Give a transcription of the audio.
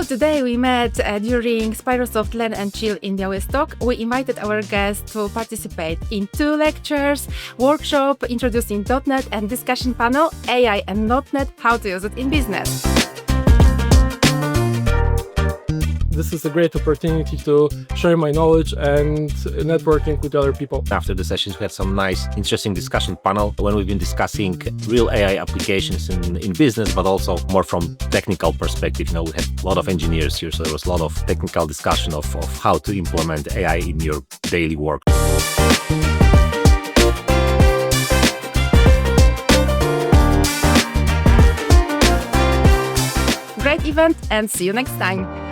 Today we met during Spyrosoft Learn and Chill in Bialystok. We invited our guests to participate in 2 lectures, workshop introducing .NET and discussion panel, AI and .NET, how to use it in business. This is a great opportunity to share my knowledge and networking with other people. After the sessions, we had some nice, interesting discussion panel when we've been discussing real AI applications in business, but also more from technical perspective. We had a lot of engineers here, so there was a lot of technical discussion of how to implement AI in your daily work. Great event, and see you next time.